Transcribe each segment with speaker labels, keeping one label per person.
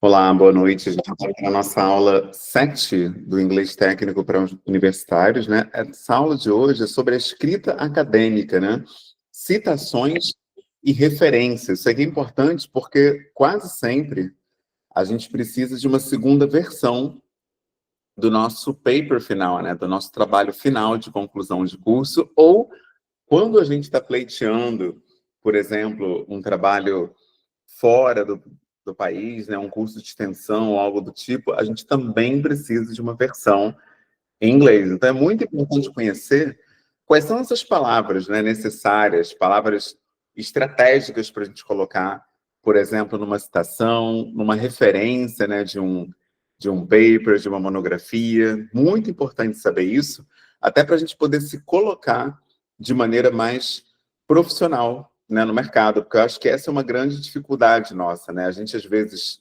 Speaker 1: Olá, boa noite. A gente está na nossa aula 7 do inglês técnico para universitários, né? Essa aula de hoje é sobre a escrita acadêmica, né? Citações e referências. Isso aqui é importante porque quase sempre a gente precisa de uma segunda versão do nosso paper final, né? Do nosso trabalho final de conclusão de curso, ou quando a gente está pleiteando, por exemplo, um trabalho fora do país, né, um curso de extensão ou algo do tipo, a gente também precisa de uma versão em inglês. Então, é muito importante conhecer quais são essas palavras, né, necessárias, palavras estratégicas para a gente colocar, por exemplo, numa citação, numa referência, né, de um paper, de uma monografia. Muito importante saber isso, até para a gente poder se colocar de maneira mais profissional, né, no mercado, porque eu acho que essa é uma grande dificuldade nossa, né? A gente, às vezes,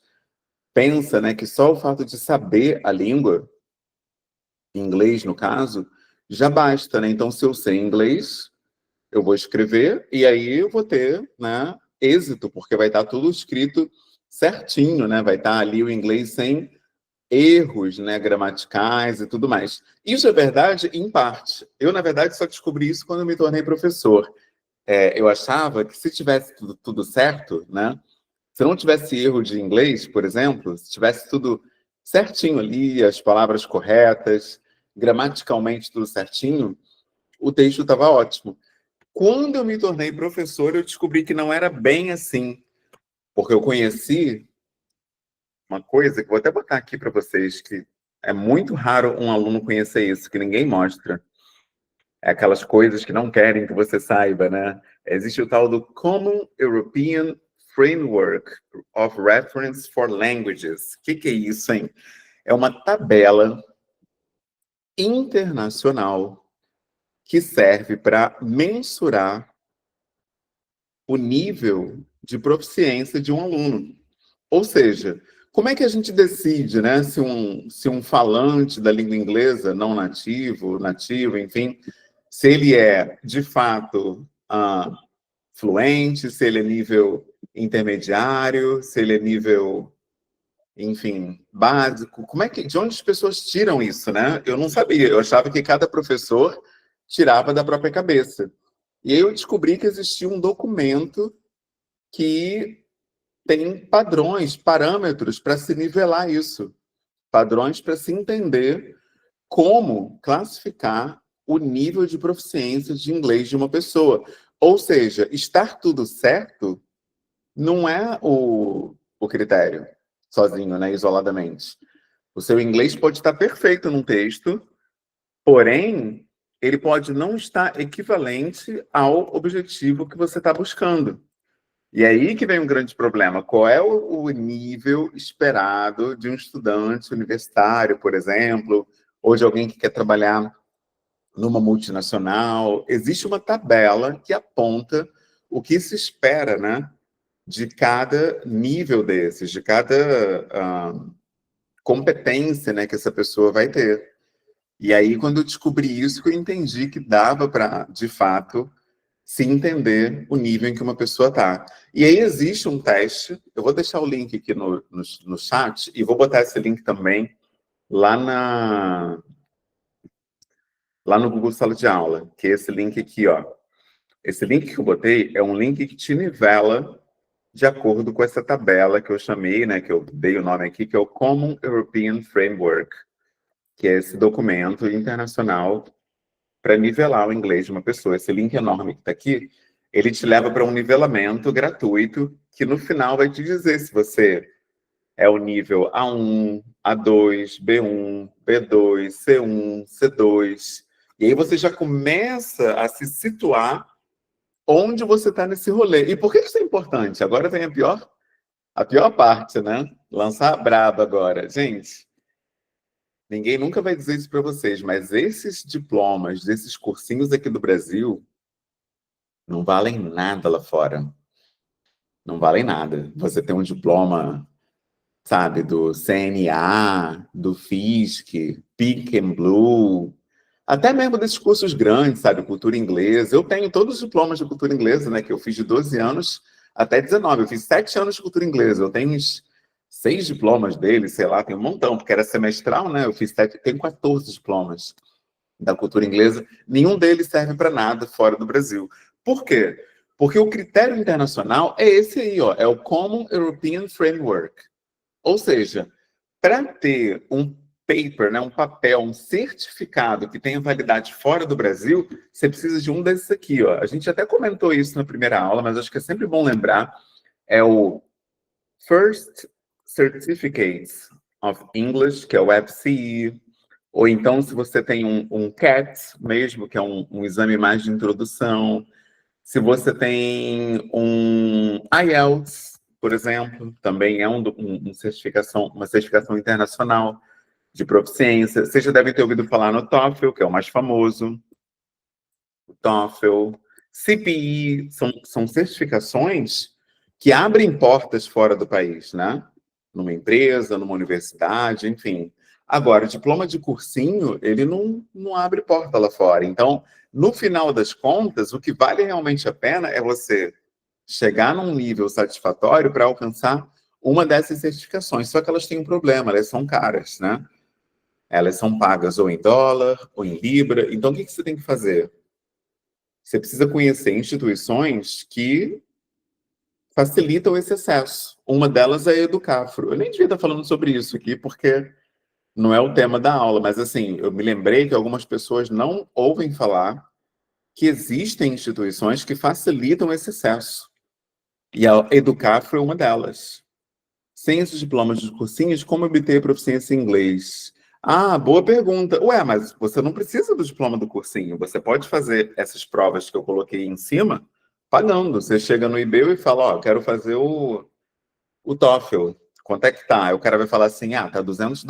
Speaker 1: pensa, né, que só o fato de saber a língua, inglês, no caso, já basta, né? Então, se eu sei inglês, eu vou escrever e aí eu vou ter, né, êxito, porque vai estar tudo escrito certinho, né? Vai estar ali o inglês sem erros, né, gramaticais e tudo mais. Isso é verdade em parte. Eu, na verdade, só descobri isso quando eu me tornei professor. Eu achava que se tivesse tudo certo, né? Se não tivesse erro de inglês, por exemplo, se tivesse tudo certinho ali, as palavras corretas, gramaticalmente tudo certinho, o texto estava ótimo. Quando eu me tornei professor, eu descobri que não era bem assim, porque eu conheci uma coisa que vou até botar aqui para vocês, que é muito raro um aluno conhecer isso, que ninguém mostra. É aquelas coisas que não querem que você saiba, né? Existe o tal do Common European Framework of Reference for Languages. O que é isso, hein? É uma tabela internacional que serve para mensurar o nível de proficiência de um aluno. Ou seja, como é que a gente decide, né, se um falante da língua inglesa, não nativo, nativo, enfim, se ele é, de fato, fluente, se ele é nível intermediário, se ele é nível, enfim, básico? De onde as pessoas tiram isso, né? Eu não sabia, eu achava que cada professor tirava da própria cabeça. E aí eu descobri que existia um documento que tem padrões, parâmetros para se nivelar isso. Padrões para se entender como classificar o nível de proficiência de inglês de uma pessoa. Ou seja, estar tudo certo não é o critério sozinho, né, isoladamente. O seu inglês pode estar perfeito num texto, porém, ele pode não estar equivalente ao objetivo que você está buscando. E aí que vem um grande problema. Qual é o nível esperado de um estudante universitário, por exemplo, ou de alguém que quer trabalhar numa multinacional? Existe uma tabela que aponta o que se espera, né, de cada nível desses, de cada competência, né, que essa pessoa vai ter. E aí, quando eu descobri isso, que eu entendi que dava para, de fato, se entender o nível em que uma pessoa está. E aí existe um teste, eu vou deixar o link aqui no chat, e vou botar esse link também lá, lá no Google Sala de Aula, que é esse link aqui, ó. Esse link que eu botei é um link que te nivela de acordo com essa tabela que eu chamei, né, que eu dei o nome aqui, que é o Common European Framework, que é esse documento internacional para nivelar o inglês de uma pessoa. Esse link enorme que está aqui, ele te leva para um nivelamento gratuito, que no final vai te dizer se você é o nível A1, A2, B1, B2, C1, C2. E aí você já começa a se situar onde você está nesse rolê. E por que isso é importante? Agora vem a pior parte, né? Lançar a braba agora. Gente, ninguém nunca vai dizer isso para vocês, mas esses diplomas, desses cursinhos aqui do Brasil, não valem nada lá fora. Não valem nada. Você tem um diploma, sabe, do CNA, do FISC, Pink and Blue, até mesmo desses cursos grandes, sabe, cultura inglesa. Eu tenho todos os diplomas de cultura inglesa, né, que eu fiz de 12 anos até 19. Eu fiz 7 anos de cultura inglesa. Eu tenho uns 6 diplomas dele, sei lá, tem um montão, porque era semestral, né? Eu fiz 7, tenho 14 diplomas da cultura inglesa. Nenhum deles serve para nada fora do Brasil. Por quê? Porque o critério internacional é esse aí, ó, é o Common European Framework. Ou seja, para ter um paper, né, um papel, um certificado que tenha validade fora do Brasil, você precisa de um desses aqui, ó. A gente até comentou isso na primeira aula, mas acho que é sempre bom lembrar. É o First Certificates of English, que é o FCE, ou então se você tem um CAT mesmo, que é um exame mais de introdução, se você tem um IELTS, por exemplo, também é uma certificação internacional de proficiência. Vocês já devem ter ouvido falar no TOEFL, que é o mais famoso. O TOEFL, CPE, são certificações que abrem portas fora do país, né? Numa empresa, numa universidade, enfim. Agora, o diploma de cursinho, ele não abre porta lá fora. Então, no final das contas, o que vale realmente a pena é você chegar num nível satisfatório para alcançar uma dessas certificações. Só que elas têm um problema, elas são caras, né? Elas são pagas ou em dólar ou em libra. Então, o que você tem que fazer? Você precisa conhecer instituições que facilitam esse acesso. Uma delas é a Educafro. Eu nem devia estar falando sobre isso aqui, porque não é o tema da aula, mas assim, eu me lembrei que algumas pessoas não ouvem falar que existem instituições que facilitam esse acesso. E a Educafro é uma delas. Sem esses diplomas de cursinhos, como obter proficiência em inglês? Ah, boa pergunta. Ué, mas você não precisa do diploma do cursinho. Você pode fazer essas provas que eu coloquei em cima pagando. Você chega no eBay e fala, ó, quero fazer o TOEFL. Quanto é que tá? Aí o cara vai falar assim, ah, tá $200.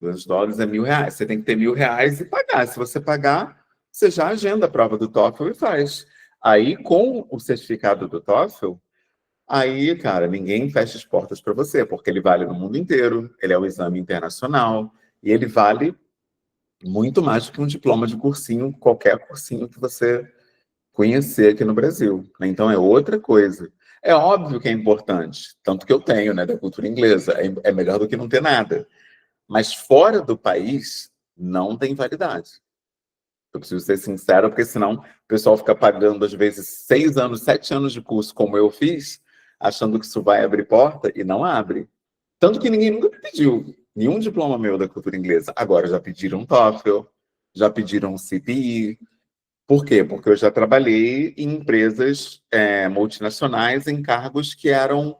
Speaker 1: $200 é R$ 1.000. Você tem que ter R$ 1.000 e pagar. Se você pagar, você já agenda a prova do TOEFL e faz. Aí, com o certificado do TOEFL, aí, cara, ninguém fecha as portas para você, porque ele vale no mundo inteiro, ele é um exame internacional, e ele vale muito mais do que um diploma de cursinho, qualquer cursinho que você conhecer aqui no Brasil, né? Então, é outra coisa. É óbvio que é importante, tanto que eu tenho, né, da cultura inglesa, é melhor do que não ter nada. Mas fora do país, não tem validade. Eu preciso ser sincero, porque senão o pessoal fica pagando, às vezes, 6 anos, 7 anos de curso, como eu fiz, achando que isso vai abrir porta, e não abre. Tanto que ninguém nunca me pediu nenhum diploma meu da cultura inglesa. Agora já pediram TOEFL, já pediram CPE. Por quê? Porque eu já trabalhei em empresas multinacionais em cargos que eram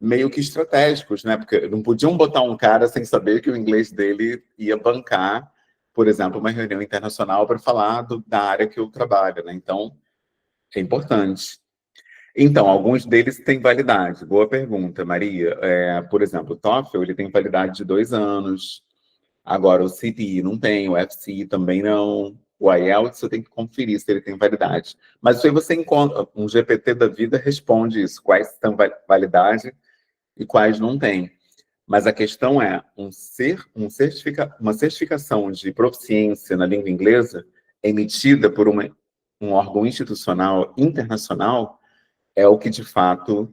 Speaker 1: meio que estratégicos, né? Porque não podiam botar um cara sem saber que o inglês dele ia bancar, por exemplo, uma reunião internacional para falar da área que eu trabalho, né? Então, é importante. Então, alguns deles têm validade. Boa pergunta, Maria. Por exemplo, o TOEFL, ele tem validade de 2 anos. Agora, o CPE não tem, o FCE também não. O IELTS, você tem que conferir se ele tem validade. Mas isso aí você encontra, um GPT da vida responde isso, quais têm validade e quais não têm. Mas a questão é, uma certificação de proficiência na língua inglesa emitida por um órgão institucional internacional é o que, de fato,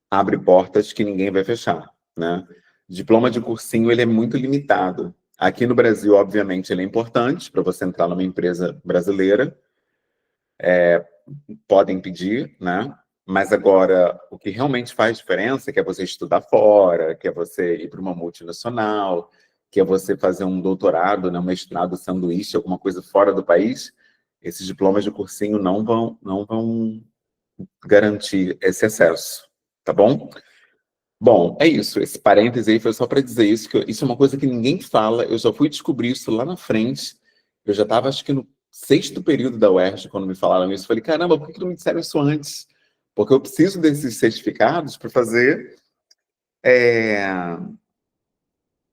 Speaker 1: abre portas que ninguém vai fechar, né? Diploma de cursinho, ele é muito limitado. Aqui no Brasil, obviamente, ele é importante para você entrar numa empresa brasileira, podem pedir, né? Mas agora, o que realmente faz diferença, que é você estudar fora, que é você ir para uma multinacional, que é você fazer um doutorado, né, um mestrado sanduíche, alguma coisa fora do país, esses diplomas de cursinho não vão garantir esse acesso, tá bom? Bom, é isso. Esse parêntese aí foi só para dizer isso, que isso é uma coisa que ninguém fala. Eu só fui descobrir isso lá na frente. Eu já estava, acho que no 6º período da UERJ, quando me falaram isso. Falei, caramba, por que não me disseram isso antes? Porque eu preciso desses certificados para fazer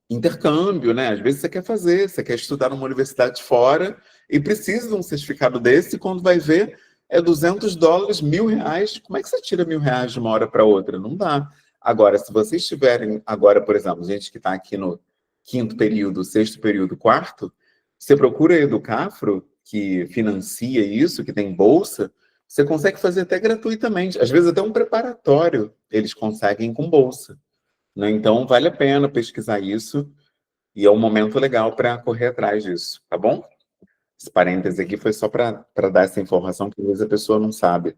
Speaker 1: intercâmbio, né? Às vezes você quer estudar numa universidade fora e precisa de um certificado desse, e quando vai ver, é $200, R$ 1.000. Como é que você tira R$ 1.000 de uma hora para outra? Não dá. Agora, se vocês tiverem, agora, por exemplo, gente que está aqui no 5º período, 6º período, 4º, você procura a Educafro, que financia isso, que tem bolsa, você consegue fazer até gratuitamente. Às vezes até um preparatório eles conseguem com bolsa. né? Então, vale a pena pesquisar isso e é um momento legal para correr atrás disso, tá bom? Esse parêntese aqui foi só para dar essa informação que às vezes a pessoa não sabe.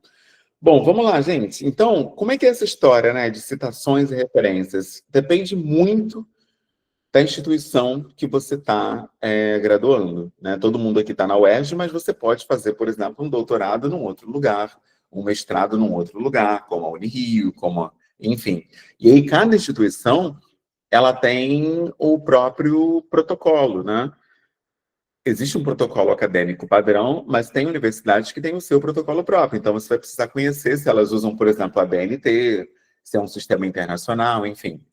Speaker 1: Bom, vamos lá, gente. Então, como é que é essa história, né, de citações e referências? Depende muito da instituição que você está graduando, né? Todo mundo aqui está na UERJ, mas você pode fazer, por exemplo, um doutorado num outro lugar, um mestrado num outro lugar, como a Unirio, enfim. E aí, cada instituição, ela tem o próprio protocolo, né? Existe um protocolo acadêmico padrão, mas tem universidades que têm o seu protocolo próprio. Então, você vai precisar conhecer se elas usam, por exemplo, a BNT, se é um sistema internacional, enfim.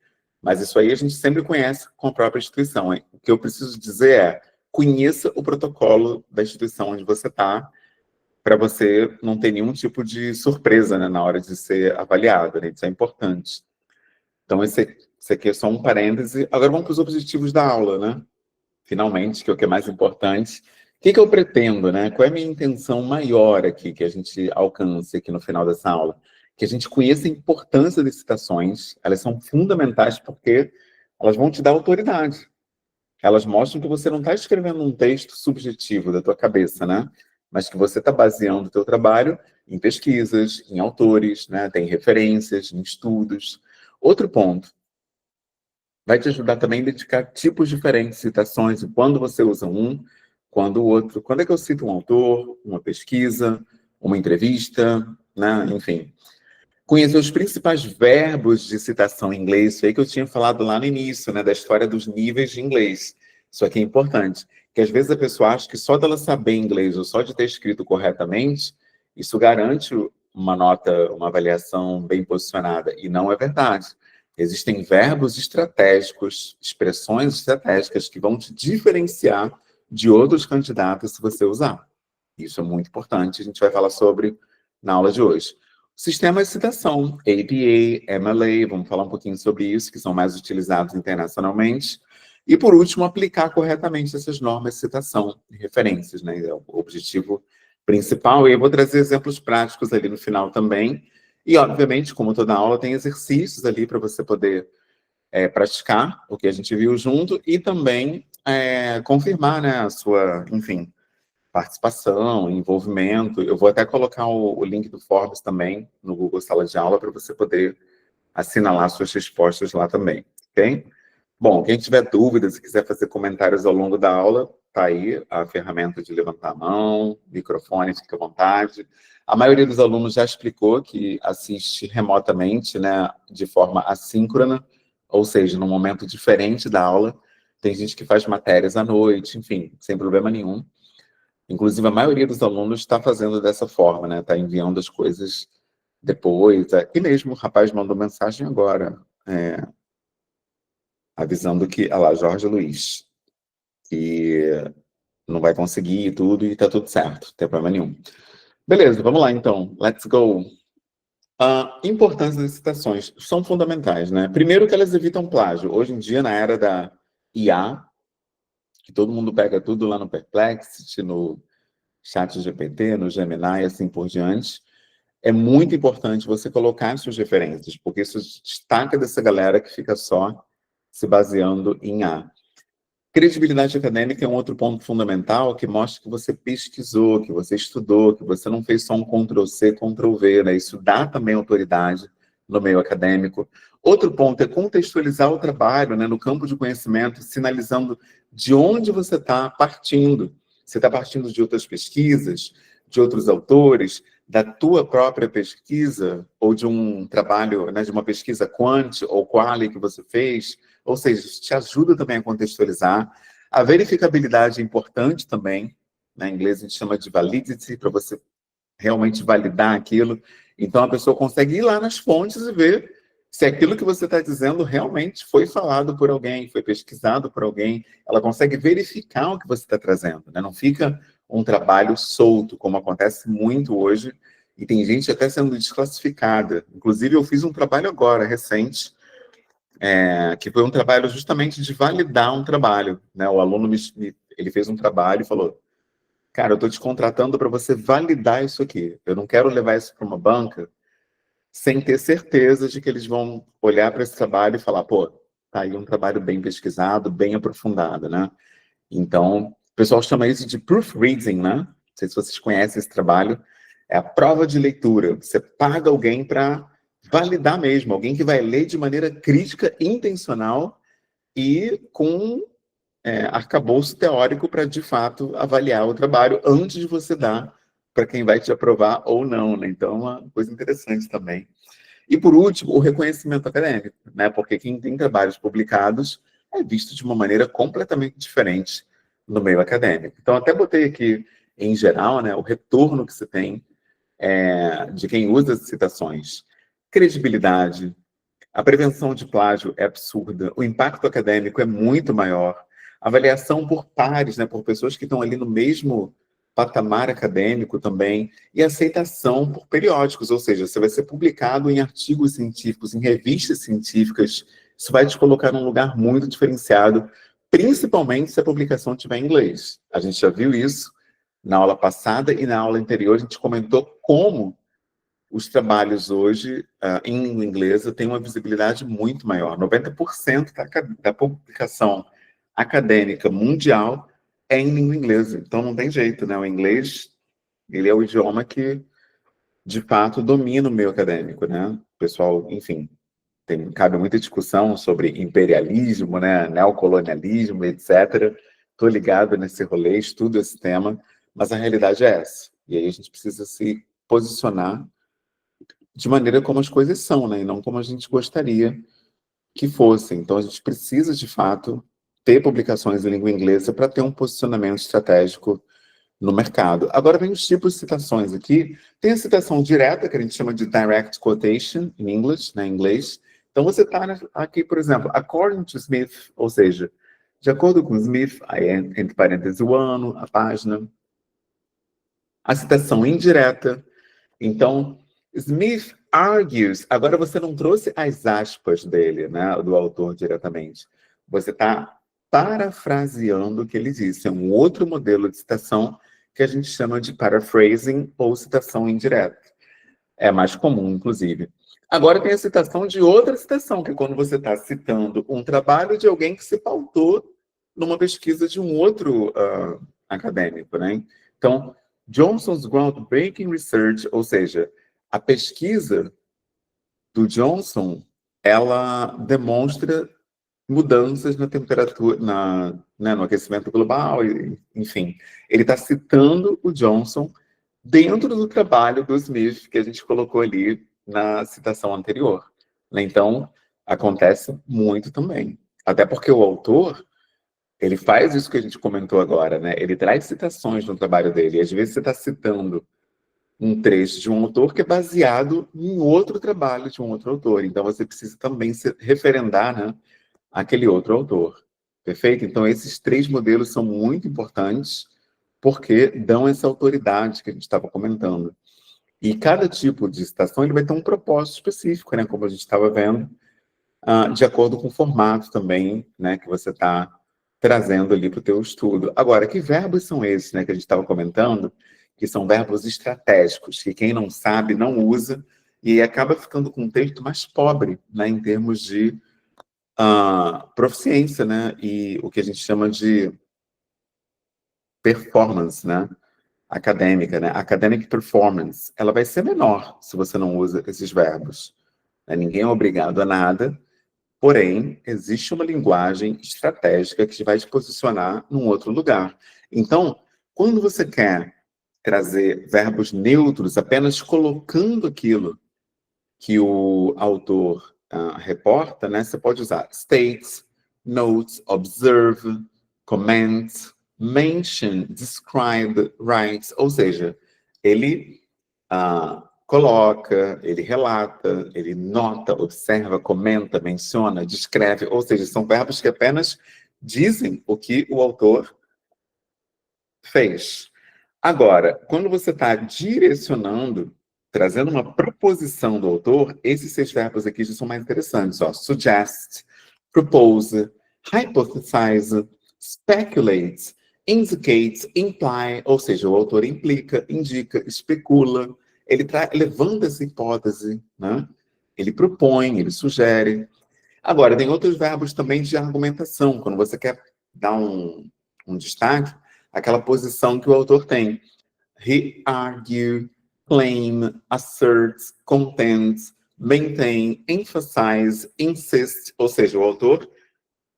Speaker 1: Mas isso aí a gente sempre conhece com a própria instituição. Hein? O que eu preciso dizer é, conheça o protocolo da instituição onde você está, para você não ter nenhum tipo de surpresa, né, na hora de ser avaliado. Né? Isso é importante. Então, esse aqui é só um parêntese. Agora vamos para os objetivos da aula, né? Finalmente, que é o que é mais importante. O que eu pretendo, né? Qual é a minha intenção maior aqui que a gente alcance aqui no final dessa aula? Que a gente conheça a importância das citações, elas são fundamentais porque elas vão te dar autoridade. Elas mostram que você não está escrevendo um texto subjetivo da tua cabeça, né? Mas que você está baseando o teu trabalho em pesquisas, em autores, né? Tem referências, em estudos. Outro ponto, vai te ajudar também a identificar tipos diferentes de citações, e quando você usa um, quando o outro. Quando é que eu cito um autor, uma pesquisa, uma entrevista, né? Enfim. Conhecer os principais verbos de citação em inglês, isso aí que eu tinha falado lá no início, né, da história dos níveis de inglês. Isso aqui é importante, que às vezes a pessoa acha que só dela saber inglês ou só de ter escrito corretamente, isso garante uma nota, uma avaliação bem posicionada, e não é verdade. Existem verbos estratégicos, expressões estratégicas que vão te diferenciar de outros candidatos se você usar. Isso é muito importante, a gente vai falar sobre na aula de hoje. Sistemas de citação, APA, MLA, vamos falar um pouquinho sobre isso, que são mais utilizados internacionalmente. E, por último, aplicar corretamente essas normas de citação e referências, né? É o objetivo principal. E eu vou trazer exemplos práticos ali no final também. E, obviamente, como toda aula, tem exercícios ali para você poder praticar o que a gente viu junto e também confirmar, né, a sua, enfim, participação, envolvimento. Eu vou até colocar o link do Forbes também no Google Sala de Aula para você poder assinalar suas respostas lá também, ok? Bom, quem tiver dúvidas e quiser fazer comentários ao longo da aula, tá aí a ferramenta de levantar a mão, microfone, fique à vontade. A maioria dos alunos já explicou que assiste remotamente, né, de forma assíncrona, ou seja, num momento diferente da aula. Tem gente que faz matérias à noite, enfim, sem problema nenhum. Inclusive, a maioria dos alunos está fazendo dessa forma, né? Está enviando as coisas depois. E mesmo o rapaz mandou mensagem agora, avisando que, olha lá, Jorge Luiz, que não vai conseguir e tudo, e está tudo certo, não tem problema nenhum. Beleza, vamos lá então. Let's go. A importância das citações são fundamentais, né? Primeiro que elas evitam plágio. Hoje em dia, na era da IA, que todo mundo pega tudo lá no Perplexity, no ChatGPT, no Gemini e assim por diante, é muito importante você colocar suas referências, porque isso destaca dessa galera que fica só se baseando em A. Credibilidade acadêmica é um outro ponto fundamental que mostra que você pesquisou, que você estudou, que você não fez só um Ctrl+C, Ctrl+V, né? Isso dá também autoridade no meio acadêmico. Outro ponto é contextualizar o trabalho, né, no campo de conhecimento, sinalizando de onde você está partindo. Você está partindo de outras pesquisas, de outros autores, da tua própria pesquisa, ou de um trabalho, né, de uma pesquisa quant ou quali que você fez. Ou seja, isso te ajuda também a contextualizar. A verificabilidade é importante também. Na inglês a gente chama de validity, para você realmente validar aquilo. Então a pessoa consegue ir lá nas fontes e ver se aquilo que você está dizendo realmente foi falado por alguém, foi pesquisado por alguém. Ela consegue verificar o que você está trazendo, né? Não fica um trabalho solto, como acontece muito hoje, e tem gente até sendo desclassificada. Inclusive, eu fiz um trabalho agora, recente, que foi um trabalho justamente de validar um trabalho, né? O aluno ele fez um trabalho e falou: cara, eu estou te contratando para você validar isso aqui. Eu não quero levar isso para uma banca sem ter certeza de que eles vão olhar para esse trabalho e falar, pô, tá aí um trabalho bem pesquisado, bem aprofundado, né? Então, o pessoal chama isso de proofreading, né? Não sei se vocês conhecem esse trabalho. É a prova de leitura. Você paga alguém para validar mesmo, alguém que vai ler de maneira crítica, intencional e com arcabouço teórico para, de fato, avaliar o trabalho antes de você dar para quem vai te aprovar ou não, né? Então, é uma coisa interessante também. E, por último, o reconhecimento acadêmico, né? Porque quem tem trabalhos publicados é visto de uma maneira completamente diferente no meio acadêmico. Então, até botei aqui, em geral, né, o retorno que se tem de quem usa as citações. Credibilidade, a prevenção de plágio é absurda, o impacto acadêmico é muito maior, avaliação por pares, né, por pessoas que estão ali no mesmo patamar acadêmico também, e aceitação por periódicos, ou seja, você vai ser publicado em artigos científicos, em revistas científicas, isso vai te colocar num lugar muito diferenciado, principalmente se a publicação estiver em inglês. A gente já viu isso na aula passada e na aula anterior, a gente comentou como os trabalhos hoje, em língua inglesa, têm uma visibilidade muito maior. 90% da publicação acadêmica mundial é em língua inglesa. Então, não tem jeito, né? O inglês, ele é o idioma que, de fato, domina o meio acadêmico, né? O pessoal, enfim, cabe muita discussão sobre imperialismo, né? Neocolonialismo, etc. Estou ligado nesse rolê, estudo esse tema, mas a realidade é essa. E aí a gente precisa se posicionar de maneira como as coisas são, né? E não como a gente gostaria que fossem. Então, a gente precisa, de fato, ter publicações em língua inglesa para ter um posicionamento estratégico no mercado. Agora, vem os tipos de citações aqui. Tem a citação direta, que a gente chama de direct quotation, em English, né, em inglês. Então, você está aqui, por exemplo, according to Smith, ou seja, de acordo com Smith, aí entre parênteses o ano, a página. A citação indireta. Então, Smith argues. Agora você não trouxe as aspas dele, né, do autor diretamente. Você está parafraseando o que ele disse. É um outro modelo de citação que a gente chama de paraphrasing ou citação indireta. É mais comum, inclusive. Agora tem a citação de outra citação, que é quando você está citando um trabalho de alguém que se pautou numa pesquisa de um outro acadêmico, né? Então, Johnson's groundbreaking research, ou seja, a pesquisa do Johnson, ela demonstra mudanças na temperatura, né, no aquecimento global, enfim. Ele está citando o Johnson dentro do trabalho do Smith, que a gente colocou ali na citação anterior. Né? Então, acontece muito também. Até porque o autor, ele faz isso que a gente comentou agora, né? Ele traz citações no trabalho dele. E às vezes você está citando um trecho de um autor que é baseado em outro trabalho de um outro autor. Então, você precisa também se referendar, né, aquele outro autor. Perfeito? Então, esses três modelos são muito importantes porque dão essa autoridade que a gente estava comentando. E cada tipo de citação ele vai ter um propósito específico, né, como a gente estava vendo, de acordo com o formato também, né, que você está trazendo ali para o teu estudo. Agora, que verbos são esses, né, que a gente estava comentando, que são verbos estratégicos, que quem não sabe não usa, e acaba ficando com um texto mais pobre, né, em termos de proficiência, né, e o que a gente chama de performance, né, acadêmica, né, academic performance, ela vai ser menor se você não usa esses verbos. Né? Ninguém é obrigado a nada, porém, existe uma linguagem estratégica que vai te posicionar num outro lugar. Então, quando você quer trazer verbos neutros, apenas colocando aquilo que o autor reporta, né, você pode usar states, notes, observe, comment, mention, describe, write, ou seja, ele coloca, ele relata, ele nota, observa, comenta, menciona, descreve, ou seja, são verbos que apenas dizem o que o autor fez. Agora, quando você está direcionando, trazendo uma proposição do autor, esses 6 verbos aqui já são mais interessantes. Ó. Suggest, propose, hypothesize, speculate, indicate, imply, ou seja, o autor implica, indica, especula, ele levanta essa hipótese, né? Ele propõe, ele sugere. Agora, tem outros verbos também de argumentação, quando você quer dar um destaque, aquela posição que o autor tem. He argue, claim, assert, contend, maintain, emphasize, insist, ou seja, o autor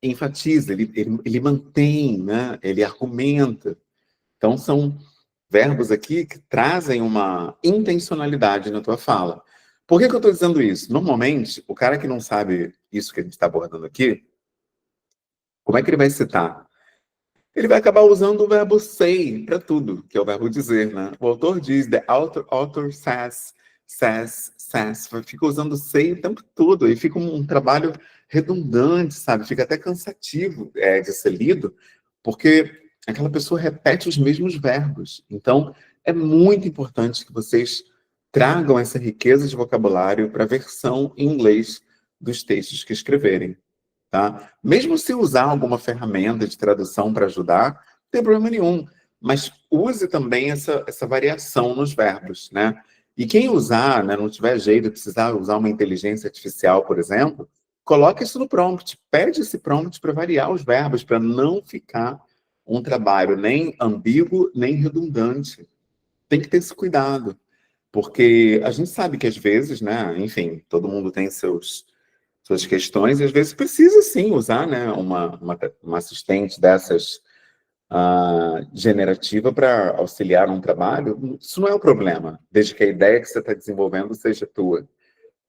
Speaker 1: enfatiza, ele mantém, né? Ele argumenta. Então, são verbos aqui que trazem uma intencionalidade na tua fala. Por que eu estou dizendo isso? Normalmente, o cara que não sabe isso que a gente está abordando aqui, como é que ele vai citar? Ele vai acabar usando o verbo say para tudo, que é o verbo dizer, né? O autor diz, the author says, fica usando say o tempo todo, e fica um trabalho redundante, sabe? Fica até cansativo de ser lido, porque aquela pessoa repete os mesmos verbos. Então, é muito importante que vocês tragam essa riqueza de vocabulário para a versão em inglês dos textos que escreverem. Tá? Mesmo se usar alguma ferramenta de tradução para ajudar, não tem problema nenhum. Mas use também essa variação nos verbos, né? E quem usar, né, não tiver jeito, precisar usar uma inteligência artificial, por exemplo, coloque isso no prompt. Pede esse prompt para variar os verbos, para não ficar um trabalho nem ambíguo, nem redundante. Tem que ter esse cuidado. Porque a gente sabe que às vezes, né, enfim, todo mundo tem suas questões, e às vezes precisa sim usar, né, uma assistente dessas generativa para auxiliar um trabalho. Isso não é o problema, desde que a ideia que você está desenvolvendo seja tua.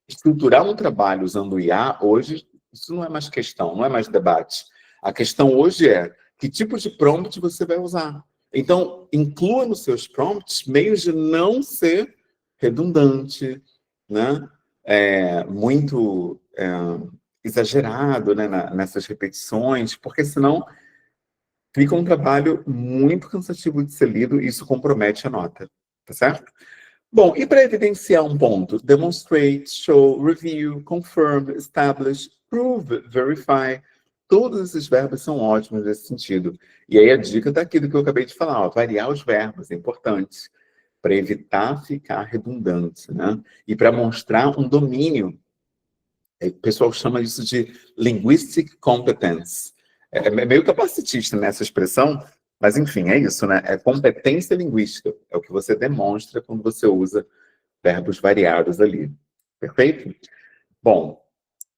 Speaker 1: Estruturar um trabalho usando o IA hoje, isso não é mais questão, não é mais debate. A questão hoje é que tipo de prompt você vai usar. Então, inclua nos seus prompts meios de não ser redundante, né? Muito exagerado, né, nessas repetições, porque senão fica um trabalho muito cansativo de ser lido e isso compromete a nota, tá certo? Bom, e para evidenciar um ponto, demonstrate, show, review, confirm, establish, prove, verify, todos esses verbos são ótimos nesse sentido. E aí a dica está aqui do que eu acabei de falar, ó, variar os verbos, é importante, para evitar ficar redundante, né? E para mostrar um domínio. O pessoal chama isso de linguistic competence. É meio capacitista nessa expressão, mas enfim, é isso, né? É competência linguística. É o que você demonstra quando você usa verbos variados ali. Perfeito? Bom,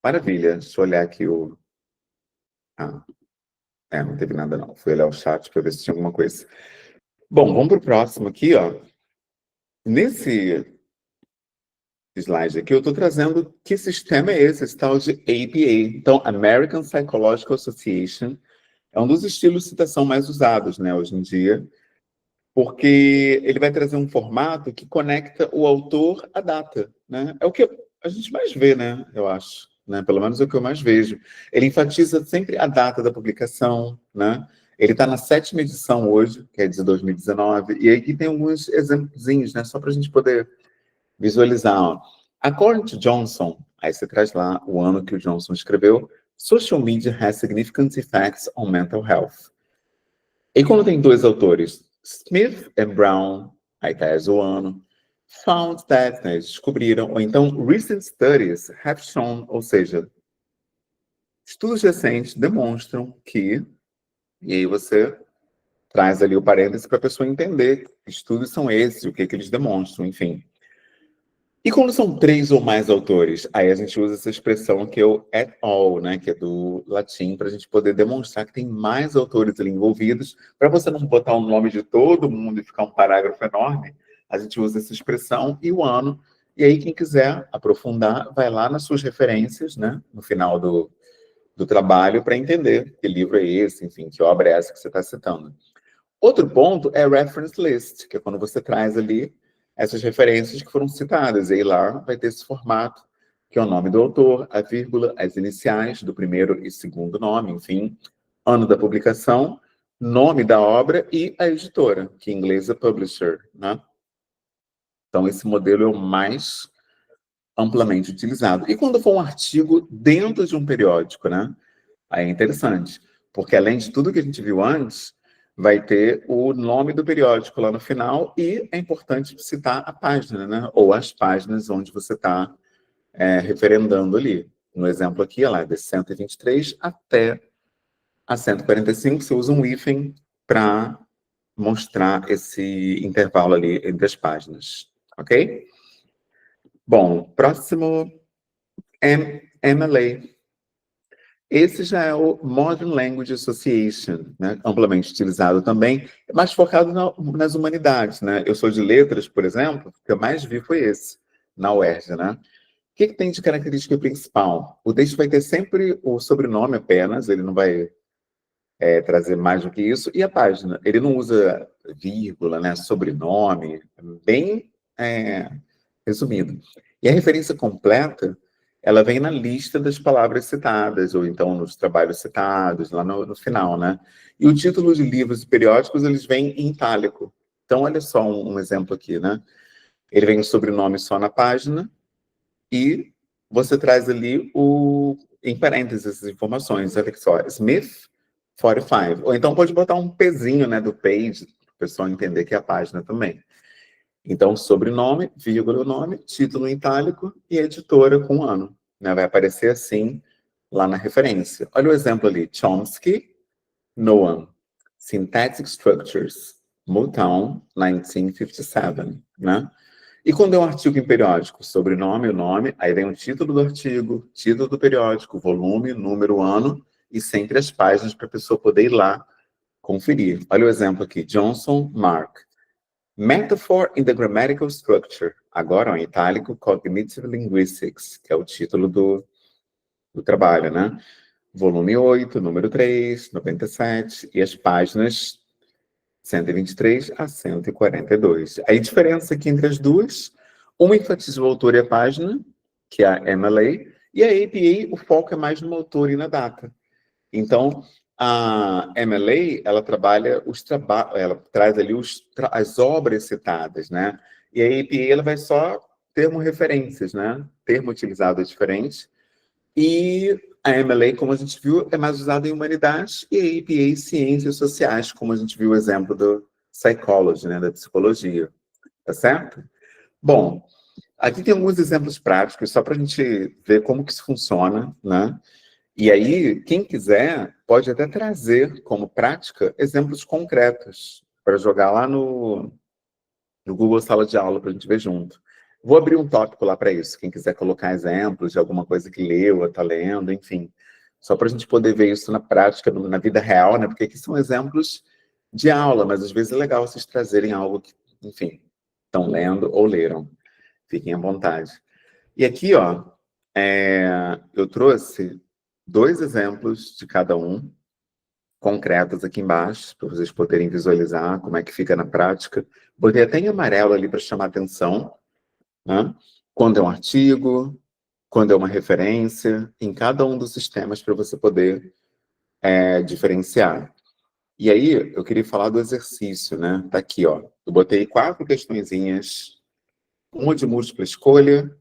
Speaker 1: maravilha. Deixa eu olhar aqui o... não teve nada não. Fui olhar o chat para ver se tinha alguma coisa. Bom, vamos para o próximo aqui, ó. Nesse slide aqui, eu estou trazendo que sistema é esse tal de APA. Então, American Psychological Association é um dos estilos de citação mais usados, né, hoje em dia, porque ele vai trazer um formato que conecta o autor à data, né? É o que a gente mais vê, né, eu acho, né? Pelo menos é o que eu mais vejo. Ele enfatiza sempre a data da publicação, né? Ele está na 7ª edição hoje, que é de 2019, e aqui tem alguns exemplozinhos, né, só para a gente poder visualizar. Ó. According to Johnson, aí você traz lá o ano que o Johnson escreveu, social media has significant effects on mental health. E quando tem dois autores, Smith and Brown, aí traz o ano, found that, né, descobriram, ou então recent studies have shown, ou seja, estudos recentes demonstram que, e aí você traz ali o parêntese para a pessoa entender que estudos são esses, o que eles demonstram, enfim. E quando são 3 ou mais autores, aí a gente usa essa expressão que é o et al, né, que é do latim, para a gente poder demonstrar que tem mais autores ali envolvidos, para você não botar o nome de todo mundo e ficar um parágrafo enorme, a gente usa essa expressão e o ano, e aí quem quiser aprofundar, vai lá nas suas referências, né, no final do trabalho, para entender que livro é esse, enfim, que obra é essa que você está citando. Outro ponto é reference list, que é quando você traz ali essas referências que foram citadas. E aí lá vai ter esse formato, que é o nome do autor, a vírgula, as iniciais do primeiro e segundo nome, enfim, ano da publicação, nome da obra e a editora, que em inglês é publisher, né? Então esse modelo é o mais amplamente utilizado. E quando for um artigo dentro de um periódico, né? Aí é interessante, porque além de tudo que a gente viu antes, vai ter o nome do periódico lá no final e é importante citar a página, né? Ou as páginas onde você está referendando ali. No exemplo aqui, lá, de 123 até a 145, você usa um hífen para mostrar esse intervalo ali entre as páginas, ok? Bom, próximo, MLA. Esse já é o Modern Language Association, né? Amplamente utilizado também, mas focado nas humanidades, né? Eu sou de letras, por exemplo, o que eu mais vi foi esse, na UERJ, né? O que tem de característica principal? O texto vai ter sempre o sobrenome apenas, ele não vai trazer mais do que isso, e a página. Ele não usa vírgula, né? Sobrenome, bem resumido. E a referência completa, ela vem na lista das palavras citadas, ou então nos trabalhos citados, lá no final, né? E o título de livros e periódicos, eles vêm em itálico. Então, olha só um exemplo aqui, né? Ele vem o sobrenome só na página e você traz ali em parênteses as informações. Olha só, Smith 45. Ou então pode botar um pezinho, né, do page, para o pessoal entender que é a página também. Então, sobrenome, vírgula, o nome, título em itálico e editora com ano. Né? Vai aparecer assim lá na referência. Olha o exemplo ali. Chomsky, Noam. Syntactic Structures, Motown, 1957. Né? E quando é um artigo em periódico? Sobrenome, o nome, aí vem o título do artigo, título do periódico, volume, número, ano e sempre as páginas para a pessoa poder ir lá conferir. Olha o exemplo aqui. Johnson, Mark. Metaphor in the Grammatical Structure, agora ó, em itálico, Cognitive Linguistics, que é o título do trabalho, né? Volume 8, número 3, 97, e as páginas 123 a 142. A diferença aqui entre as duas, uma enfatiza o autor e a página, que é a MLA, e a APA, o foco é mais no autor e na data. Então, a MLA, ela trabalha ela traz ali as obras citadas, né? E a APA, ela vai só termo referências, né? Termo utilizado é diferente. E a MLA, como a gente viu, é mais usada em humanidades e a APA em ciências sociais, como a gente viu o exemplo do psychology, né? Da psicologia. Tá certo? Bom, aqui tem alguns exemplos práticos, só para a gente ver como que isso funciona, né? E aí, quem quiser, pode até trazer como prática exemplos concretos para jogar lá no Google Sala de Aula para a gente ver junto. Vou abrir um tópico lá para isso, quem quiser colocar exemplos de alguma coisa que leu, está lendo, enfim. Só para a gente poder ver isso na prática, na vida real, né? Porque aqui são exemplos de aula, mas às vezes é legal vocês trazerem algo que, enfim, estão lendo ou leram. Fiquem à vontade. E aqui, ó, eu trouxe 2 exemplos de cada um, concretos aqui embaixo, para vocês poderem visualizar como é que fica na prática. Botei até em amarelo ali para chamar atenção, né? Quando é um artigo, quando é uma referência, em cada um dos sistemas para você poder diferenciar. E aí, eu queria falar do exercício, né? Tá aqui, ó. Eu botei 4 questõezinhas, uma de múltipla escolha,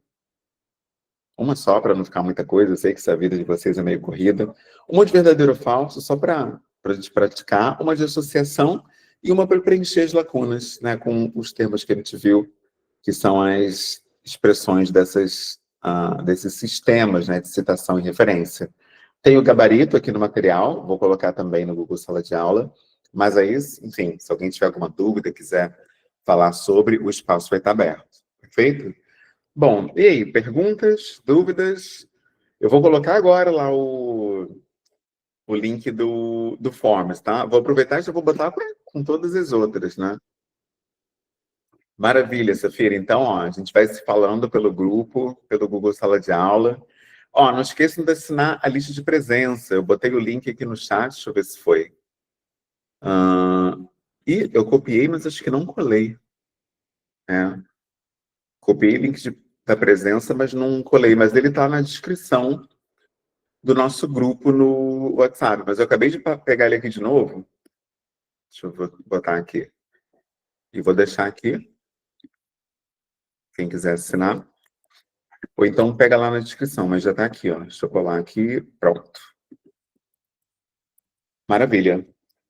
Speaker 1: uma só, para não ficar muita coisa, eu sei que essa vida de vocês é meio corrida. Uma de verdadeiro ou falso, só para a gente praticar. Uma de associação e uma para preencher as lacunas, né, com os termos que a gente viu, que são as expressões desses sistemas, né, de citação e referência. Tem o gabarito aqui no material, vou colocar também no Google Sala de Aula, mas aí, enfim, se alguém tiver alguma dúvida, quiser falar sobre, o espaço vai estar aberto. Perfeito? Bom, e aí, perguntas, dúvidas? Eu vou colocar agora lá o link do Forms, tá? Vou aproveitar e já vou botar com todas as outras, né? Maravilha, Safira. Então, ó, a gente vai se falando pelo grupo, pelo Google Sala de Aula. Ó, não esqueçam de assinar a lista de presença. Eu botei o link aqui no chat, deixa eu ver se foi. E eu copiei, mas acho que não colei. Copiei o link da presença, mas não colei. Mas ele está na descrição do nosso grupo no WhatsApp. Mas eu acabei de pegar ele aqui de novo. Deixa eu botar aqui. E vou deixar aqui. Quem quiser assinar. Ou então pega lá na descrição, mas já está aqui, ó. Deixa eu colar aqui. Pronto. Maravilha.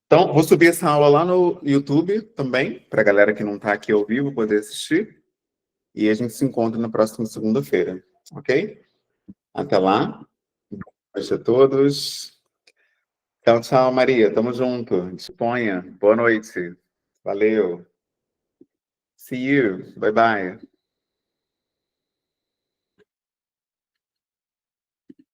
Speaker 1: Então, vou subir essa aula lá no YouTube também, para a galera que não está aqui ao vivo poder assistir. E a gente se encontra na próxima segunda-feira, ok? Até lá. Boa noite a todos. Tchau, tchau, Maria. Tamo junto. Disponha. Boa noite. Valeu. See you. Bye, bye.